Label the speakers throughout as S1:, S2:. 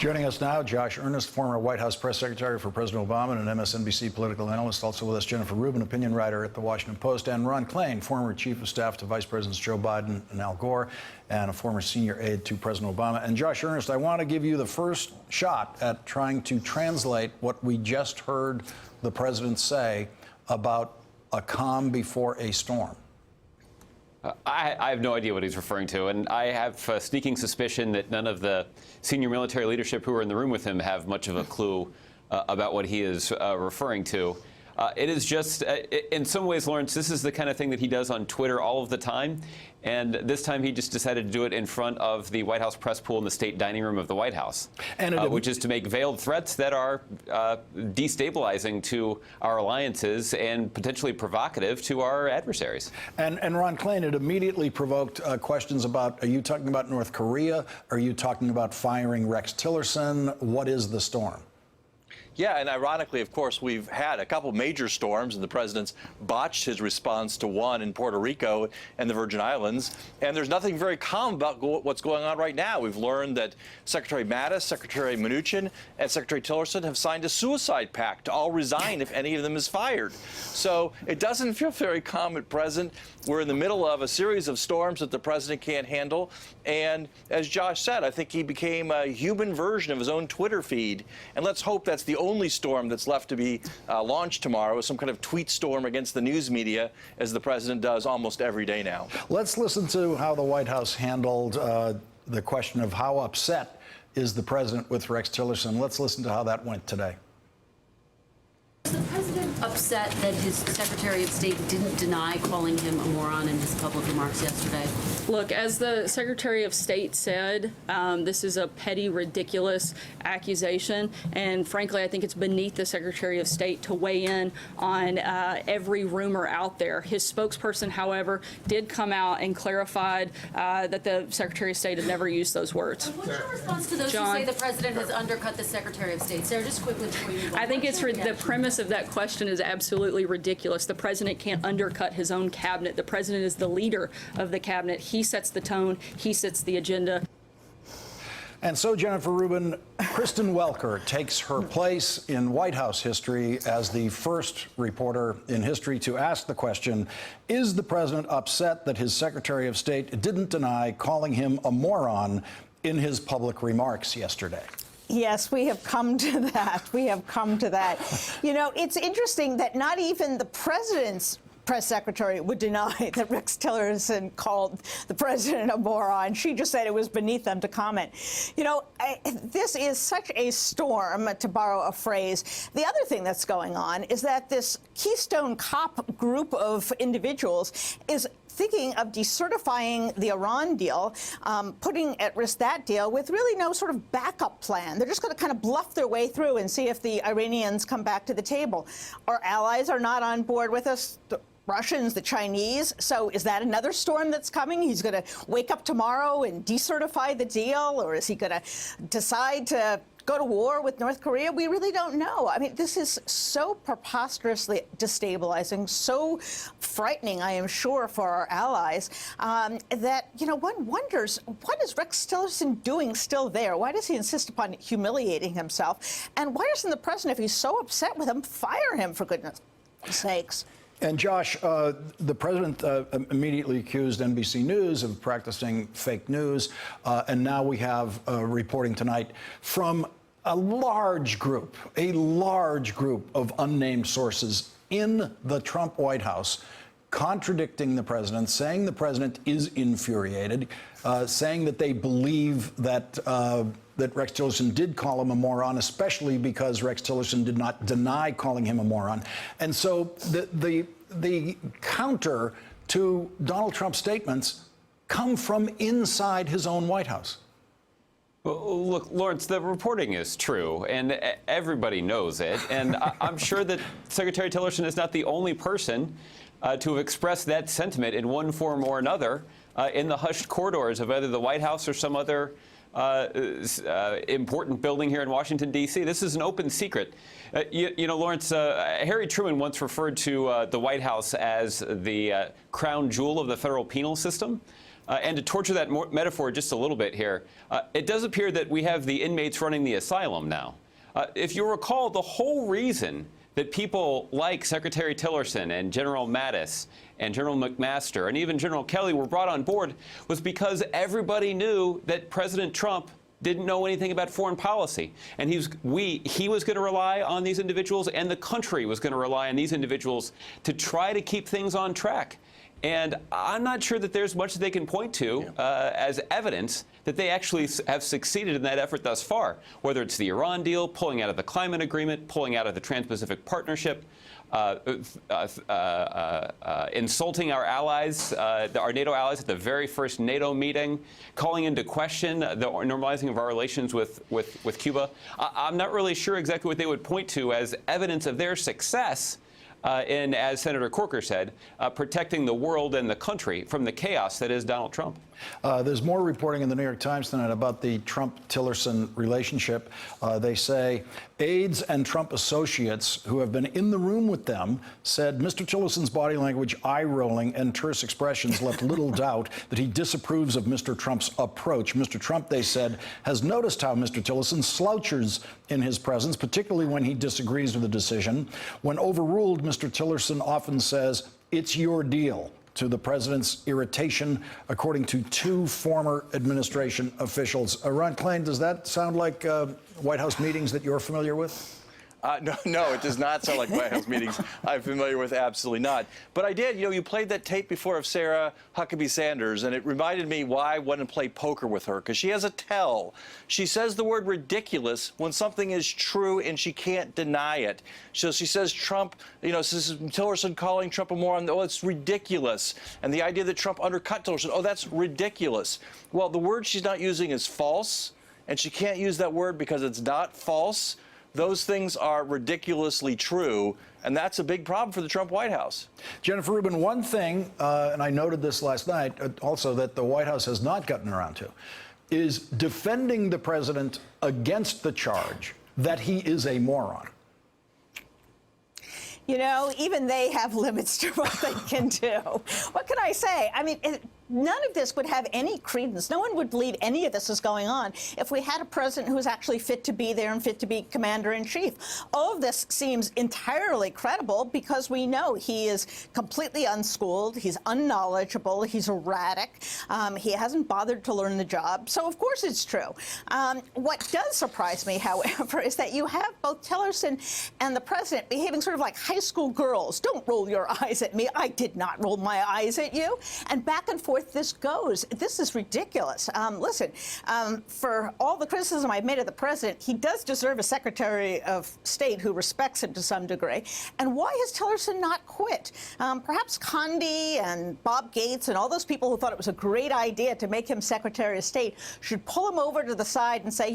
S1: Joining us now, Josh Earnest, former White House press secretary for President Obama and an MSNBC political analyst. Also with us, Jennifer Rubin, opinion writer at The Washington Post, and Ron Klain, former chief of staff to Vice Presidents Joe Biden and Al Gore, and a former senior aide to President Obama. And Josh Earnest, I want to give you the first shot at trying to translate what we just heard the president say about a calm before a storm.
S2: I have no idea what he's referring to, and I have a sneaking suspicion that none of the senior military leadership who were in the room with him have much of a clue about what he is referring to. It is just, in some ways, Lawrence, this is the kind of thing that he does on Twitter all of the time. And this time he just decided to do it in front of the White House press pool in the state dining room of the White House, which is to make veiled threats that are destabilizing to our alliances and potentially provocative to our adversaries.
S1: And Ron Klain, it immediately provoked questions about, are you talking about North Korea? Are you talking about firing Rex Tillerson? What is the storm?
S3: Yeah, and ironically, of course, we've had a couple major storms, and the president's botched his response to one in Puerto Rico and the Virgin Islands. And there's nothing very calm about what's going on right now. We've learned that Secretary Mattis, Secretary Mnuchin, and Secretary Tillerson have signed a suicide pact to all resign if any of them is fired. So it doesn't feel very calm at present. We're in the middle of a series of storms that the president can't handle. And as Josh said, I think he became a human version of his own Twitter feed. And let's hope that's the only storm that's left to be launched tomorrow, some kind of tweet storm against the news media, as the president does almost every day now.
S1: Let's listen to how the White House handled the question of how upset is the president with Rex Tillerson. Let's listen to how that went today.
S4: Is the president upset that his Secretary of State didn't deny calling him a moron in his public remarks yesterday?
S5: Look, as the Secretary of State said, this is a petty, ridiculous accusation. And frankly, I think it's beneath the Secretary of State to weigh in on every rumor out there. His spokesperson, however, did come out and clarified that the Secretary of State had never used those words.
S4: What's your response to those who say the president has undercut the Secretary of State? Sarah, just quickly before you move on.
S5: I think it's the premise of that question is absolutely ridiculous. The president can't undercut his own cabinet. The president is the leader of the cabinet. He sets the tone. He sets the agenda.
S1: And so, Jennifer Rubin, Kristen Welker takes her place in White House history as the first reporter in history to ask the question, is the president upset that his Secretary of State didn't deny calling him a moron in his public remarks yesterday?
S6: Yes, we have come to that. We have come to that. You know, it's interesting that not even the president's press secretary would deny that Rex Tillerson called the president a moron. She just said it was beneath them to comment. You know, this is such a storm, to borrow a phrase. The other thing that's going on is that this Keystone Cop group of individuals is thinking of decertifying the Iran deal, putting at risk that deal with really no sort of backup plan. They're just going to kind of bluff their way through and see if the Iranians come back to the table. Our allies are not on board with us. The Russians, the Chinese. So is that another storm that's coming? He's going to wake up tomorrow and decertify the deal, or is he going to decide to go to war with North Korea? We really don't know. I mean, this is so preposterously destabilizing, so frightening, I am sure, for our allies, that, you know, one wonders, what is Rex Tillerson doing still there? Why does he insist upon humiliating himself? And why doesn't the president, if he's so upset with him, fire him, for goodness sakes?
S1: And Josh, the president immediately accused NBC News of practicing fake news, and now we have reporting tonight from a large group of unnamed sources in the Trump White House contradicting the president, saying the president is infuriated, saying that they believe that that Rex Tillerson did call him a moron, especially because Rex Tillerson did not deny calling him a moron. And so the counter to Donald Trump's statements come from inside his own White House.
S2: Well, look, Lawrence, the reporting is true, and everybody knows it. And I'm sure that Secretary Tillerson is not the only person to have expressed that sentiment in one form or another in the hushed corridors of either the White House or some other important building here in Washington, D.C. This is an open secret. You know, Lawrence, Harry Truman once referred to the White House as the crown jewel of the federal penal system. And to torture that metaphor just a little bit here, it does appear that we have the inmates running the asylum now. If you recall, the whole reason that people like Secretary Tillerson and General Mattis and General McMaster and even General Kelly were brought on board was because everybody knew that President Trump didn't know anything about foreign policy. And he was going to rely on these individuals, and the country was going to rely on these individuals to try to keep things on track. And I'm not sure that there's much that they can point to as evidence that they actually have succeeded in that effort thus far, whether it's the Iran deal, pulling out of the climate agreement, pulling out of the Trans-Pacific Partnership, insulting our allies, our NATO allies at the very first NATO meeting, calling into question the normalizing of our relations with Cuba. I'm not really sure exactly what they would point to as evidence of their success in, as Senator Corker said, protecting the world and the country from the chaos that is Donald Trump.
S1: There's more reporting in the New York Times tonight about the Trump-Tillerson relationship. They say aides and Trump associates who have been in the room with them said Mr. Tillerson's body language, eye-rolling, and terse expressions left little doubt that he disapproves of Mr. Trump's approach. Mr. Trump, they said, has noticed how Mr. Tillerson slouches in his presence, particularly when he disagrees with a decision. When overruled, Mr. Tillerson often says, "It's your deal," to the president's irritation, according to two former administration officials. Ron Klain, does that sound like White House meetings that you're familiar with?
S3: No, it does not sound like White House meetings I'm familiar with, absolutely not. But I did, you played that tape before of Sarah Huckabee Sanders, and it reminded me why I wanted to play poker with her, because she has a tell. She says the word ridiculous when something is true and she can't deny it. So she says Trump, says Tillerson calling Trump a moron, oh, it's ridiculous. And the idea that Trump undercut Tillerson, oh, that's ridiculous. Well, the word she's not using is false, and she can't use that word because it's not false. Those things are ridiculously true, and that's a big problem for the Trump White House.
S1: Jennifer Rubin, one thing, and I noted this last night also, that the White House has not gotten around to, is defending the president against the charge that he is a moron.
S6: Even they have limits to what they can do. What can I say? I mean, none of this would have any credence. No one would believe any of this is going on if we had a president who was actually fit to be there and fit to be commander-in-chief. All of this seems entirely credible because we know he is completely unschooled, he's unknowledgeable, he's erratic, he hasn't bothered to learn the job. So, of course, it's true. What does surprise me, however, is that you have both Tillerson and the president behaving sort of like high school girls. Don't roll your eyes at me. I did not roll my eyes at you. And back and forth this goes. This is ridiculous. Listen, for all the criticism I've made of the president, he does deserve a Secretary of State who respects him to some degree. And why has Tillerson not quit? Perhaps Condi and Bob Gates and all those people who thought it was a great idea to make him Secretary of State should pull him over to the side and say,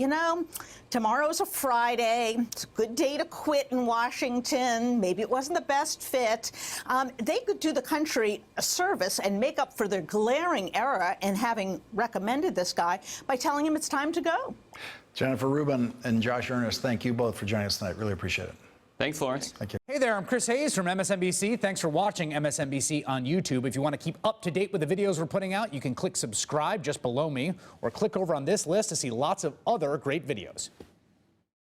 S6: tomorrow's a Friday. It's a good day to quit in Washington. Maybe it wasn't the best fit. They could do the country a service and make up for their glaring error in having recommended this guy by telling him it's time to go.
S1: Jennifer Rubin and Josh Earnest, thank you both for joining us tonight. Really appreciate it.
S2: Thanks, Lawrence.
S1: Thank you.
S7: Hey there, I'm Chris Hayes from MSNBC. Thanks for watching MSNBC on YouTube. If you want to keep up to date with the videos we're putting out, you can click subscribe just below me or click over on this list to see lots of other great videos.